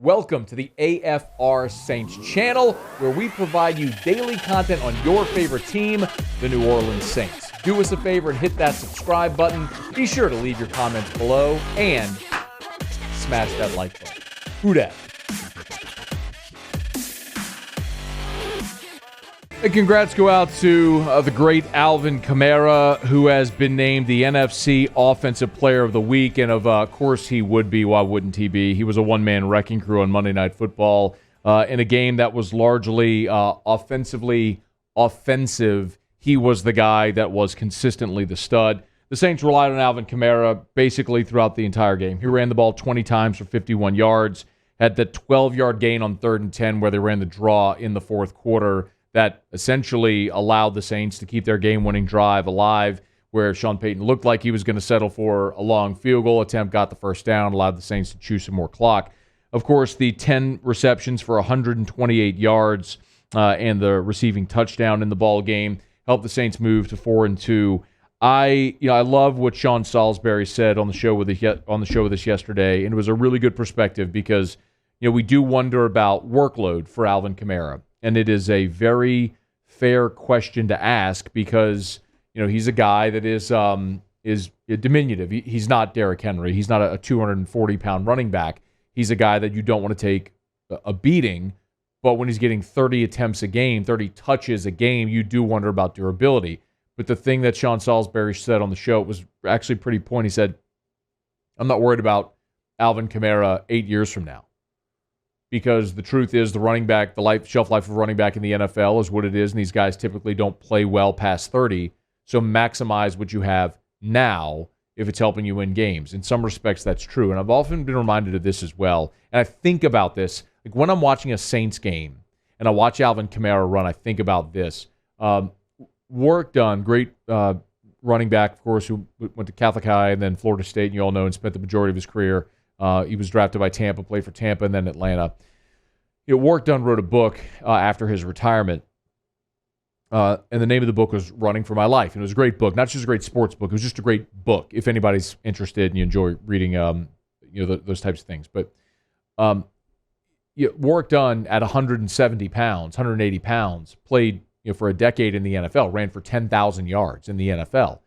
Welcome to the AFR Saints channel, where we provide you daily content on your favorite team, the New Orleans Saints. Do us a favor and hit that subscribe button. Be sure to leave your comments below and smash that like button. Who dat? And congrats go out to the great Alvin Kamara, who has been named the NFC Offensive Player of the Week. And of course he would be. Why wouldn't he be? He was a one-man wrecking crew on Monday Night Football in a game that was largely offensively offensive. He was the guy that was consistently the stud. The Saints relied on Alvin Kamara basically throughout the entire game. He ran the ball 20 times for 51 yards, had the 12-yard gain on 3rd and 10 where they ran the draw in the fourth quarter. That essentially allowed the Saints to keep their game-winning drive alive, where Sean Payton looked like he was going to settle for a long field goal attempt, got the first down, allowed the Saints to chew some more clock. Of course, the 10 receptions for 128 yards and the receiving touchdown in the ball game helped the Saints move to 4-2. I love what Sean Salisbury said on the show with us yesterday, and it was a really good perspective because we do wonder about workload for Alvin Kamara. And it is a very fair question to ask because, he's a guy that is diminutive. He's not Derrick Henry. He's not a 240-pound running back. He's a guy that you don't want to take a beating. But when he's getting 30 attempts a game, 30 touches a game, you do wonder about durability. But the thing that Sean Salisbury said on the show was actually pretty point. He said, I'm not worried about Alvin Kamara 8 years from now. Because the truth is the running back, the shelf life of running back in the NFL is what it is, and these guys typically don't play well past 30. So maximize what you have now if it's helping you win games. In some respects, that's true. And I've often been reminded of this as well. And I think about this. Like when I'm watching a Saints game and I watch Alvin Kamara run, I think about this. Work done, great running back, of course, who went to Catholic High and then Florida State, and you all know, and spent the majority of his career. He was drafted by Tampa, played for Tampa, and then Atlanta. Work Done wrote a book after his retirement, and the name of the book was Running for My Life. And it was a great book, not just a great sports book. It was just a great book if anybody's interested and you enjoy reading those types of things. But Work Done at 170 pounds, 180 pounds, played for a decade in the NFL, ran for 10,000 yards in the NFL.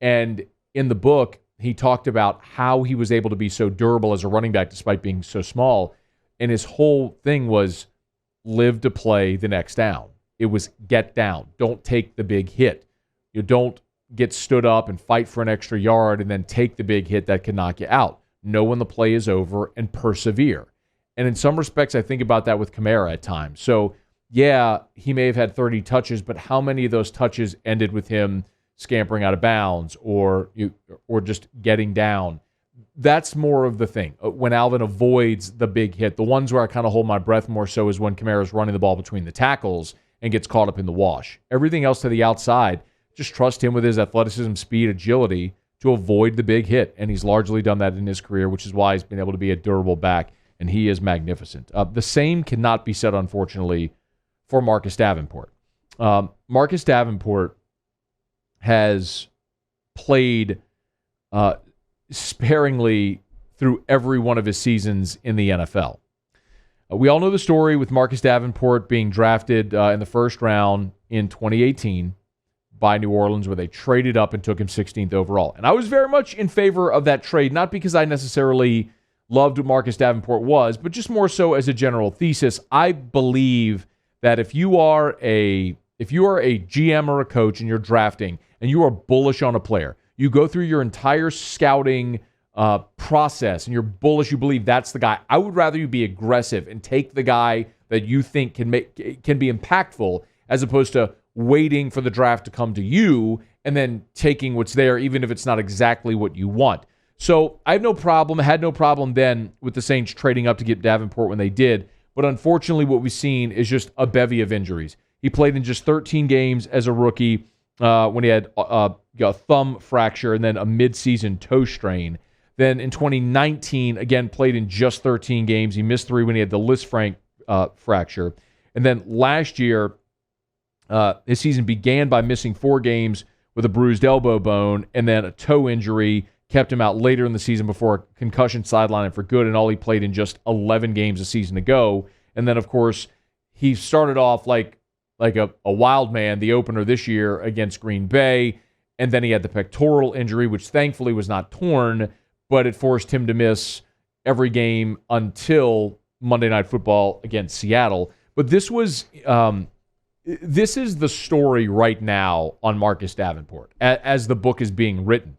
And in the book, he talked about how he was able to be so durable as a running back despite being so small. And his whole thing was live to play the next down. It was get down. Don't take the big hit. You don't get stood up and fight for an extra yard and then take the big hit that can knock you out. Know when the play is over and persevere. And in some respects, I think about that with Kamara at times. So, yeah, he may have had 30 touches, but how many of those touches ended with him scampering out of bounds or just getting down? That's more of the thing. When Alvin avoids the big hit, the ones where I kind of hold my breath more so is when Kamara's running the ball between the tackles and gets caught up in the wash. Everything else to the outside, just trust him with his athleticism, speed, agility to avoid the big hit. And he's largely done that in his career, which is why he's been able to be a durable back, and he is magnificent. The same cannot be said, unfortunately, for Marcus Davenport. Marcus Davenport has played sparingly through every one of his seasons in the NFL. We all know the story with Marcus Davenport being drafted in the first round in 2018 by New Orleans, where they traded up and took him 16th overall. And I was very much in favor of that trade, not because I necessarily loved what Marcus Davenport was, but just more so as a general thesis. I believe that if you are a GM or a coach and you're drafting and you are bullish on a player, you go through your entire scouting process and you're bullish, you believe that's the guy. I would rather you be aggressive and take the guy that you think can be impactful, as opposed to waiting for the draft to come to you and then taking what's there, even if it's not exactly what you want. So I had no problem then with the Saints trading up to get Davenport when they did. But unfortunately, what we've seen is just a bevy of injuries. He played in just 13 games as a rookie when he had a thumb fracture and then a midseason toe strain. Then in 2019, again, played in just 13 games. He missed 3 when he had the Lisfranc fracture. And then last year, his season began by missing 4 games with a bruised elbow bone and then a toe injury kept him out later in the season before a concussion sidelined him for good, and all he played in just 11 games a season ago. And then, of course, he started off like a wild man, the opener this year against Green Bay, and then he had the pectoral injury, which thankfully was not torn, but it forced him to miss every game until Monday Night Football against Seattle. But this is the story right now on Marcus Davenport as the book is being written.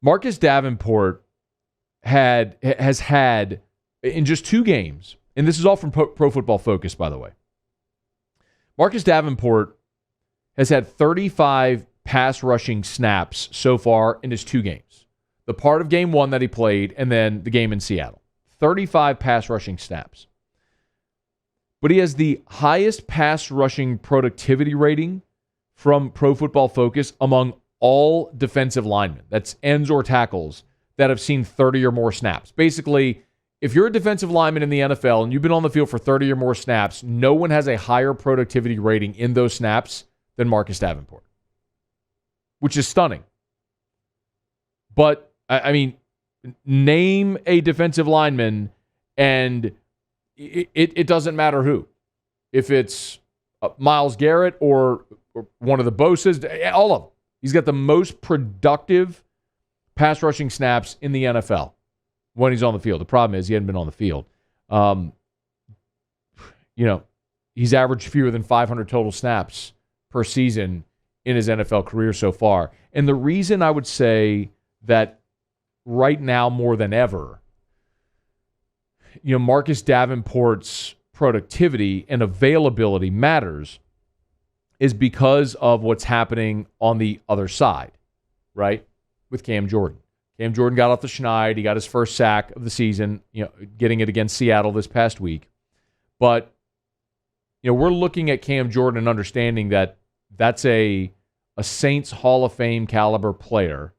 Marcus Davenport has had, in just 2 games, and this is all from Pro Football Focus, by the way, Marcus Davenport has had 35 pass rushing snaps so far in his 2 games. The part of game 1 that he played, and then the game in Seattle. 35 pass rushing snaps. But he has the highest pass rushing productivity rating from Pro Football Focus among all defensive linemen. That's ends or tackles that have seen 30 or more snaps. Basically, if you're a defensive lineman in the NFL and you've been on the field for 30 or more snaps, no one has a higher productivity rating in those snaps than Marcus Davenport, which is stunning. But, I mean, name a defensive lineman and it doesn't matter who. If it's Myles Garrett or one of the Bosa's, all of them. He's got the most productive pass rushing snaps in the NFL when he's on the field. The problem is he hadn't been on the field. He's averaged fewer than 500 total snaps per season in his NFL career so far. And the reason I would say that right now more than ever, Marcus Davenport's productivity and availability matters is because of what's happening on the other side, right? With Cam Jordan. Cam Jordan got off the schneid. He got his first sack of the season, getting it against Seattle this past week. But, we're looking at Cam Jordan and understanding that that's a Saints Hall of Fame caliber player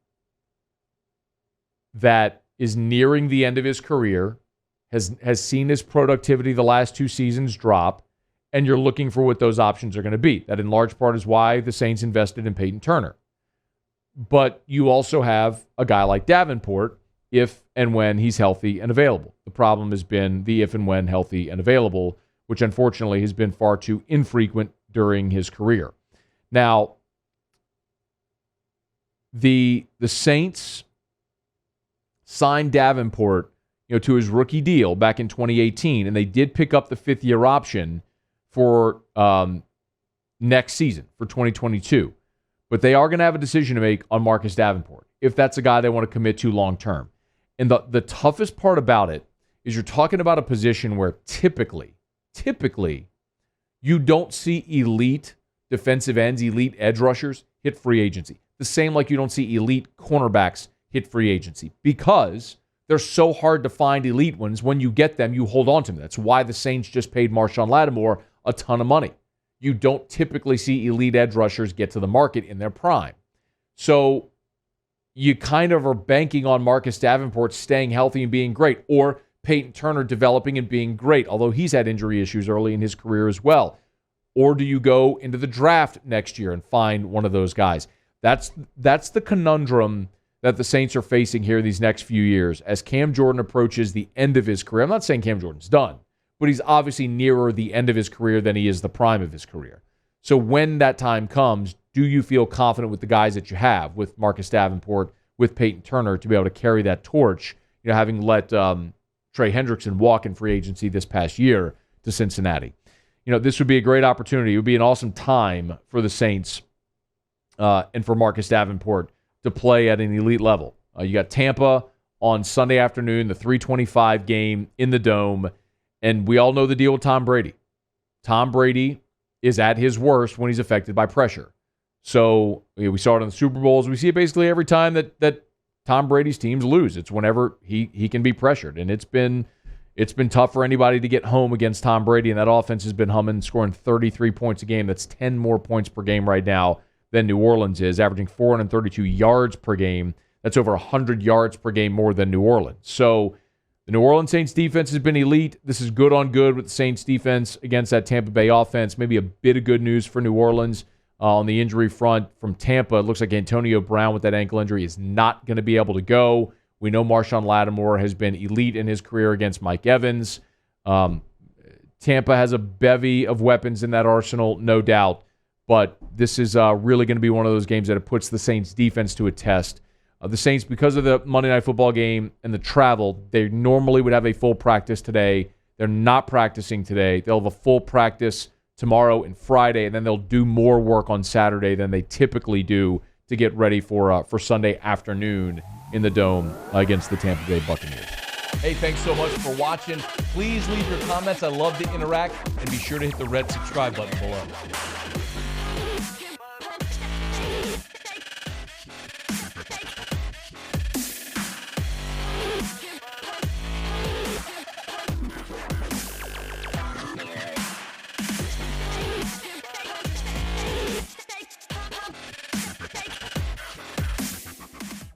that is nearing the end of his career, has seen his productivity the last 2 seasons drop, and you're looking for what those options are going to be. That in large part is why the Saints invested in Peyton Turner. But you also have a guy like Davenport if and when he's healthy and available. The problem has been the if and when healthy and available, which unfortunately has been far too infrequent during his career. Now, the Saints signed Davenport to his rookie deal back in 2018, and they did pick up the 5th-year option for next season, for 2022. But they are going to have a decision to make on Marcus Davenport, if that's a guy they want to commit to long-term. And the toughest part about it is you're talking about a position where typically, you don't see elite defensive ends, elite edge rushers hit free agency. The same like you don't see elite cornerbacks hit free agency because they're so hard to find elite ones. When you get them, you hold on to them. That's why the Saints just paid Marshawn Lattimore a ton of money. You don't typically see elite edge rushers get to the market in their prime. So you kind of are banking on Marcus Davenport staying healthy and being great, or Peyton Turner developing and being great, although he's had injury issues early in his career as well. Or do you go into the draft next year and find one of those guys? That's the conundrum that the Saints are facing here these next few years as Cam Jordan approaches the end of his career. I'm not saying Cam Jordan's done, but he's obviously nearer the end of his career than he is the prime of his career. So when that time comes, do you feel confident with the guys that you have, with Marcus Davenport, with Peyton Turner, to be able to carry that torch, having let Trey Hendrickson walk in free agency this past year to Cincinnati? This would be a great opportunity. It would be an awesome time for the Saints and for Marcus Davenport to play at an elite level. You got Tampa on Sunday afternoon, the 3:25 game in the Dome, and we all know the deal with Tom Brady. Tom Brady is at his worst when he's affected by pressure. So we saw it in the Super Bowls. We see it basically every time that Tom Brady's teams lose. It's whenever he can be pressured, and it's been tough for anybody to get home against Tom Brady, and that offense has been humming, scoring 33 points a game. That's 10 more points per game right now than New Orleans is, averaging 432 yards per game. That's over 100 yards per game more than New Orleans. So the New Orleans Saints defense has been elite. This is good on good with the Saints defense against that Tampa Bay offense. Maybe a bit of good news for New Orleans. On the injury front from Tampa, it looks like Antonio Brown with that ankle injury is not going to be able to go. We know Marshawn Lattimore has been elite in his career against Mike Evans. Tampa has a bevy of weapons in that arsenal, no doubt. But this is really going to be one of those games that it puts the Saints' defense to a test. The Saints, because of the Monday Night Football game and the travel, they normally would have a full practice today. They're not practicing today. They'll have a full practice tomorrow and Friday, and then they'll do more work on Saturday than they typically do to get ready for Sunday afternoon in the Dome against the Tampa Bay Buccaneers. Hey, thanks so much for watching. Please leave your comments. I love to interact, and be sure to hit the red subscribe button below.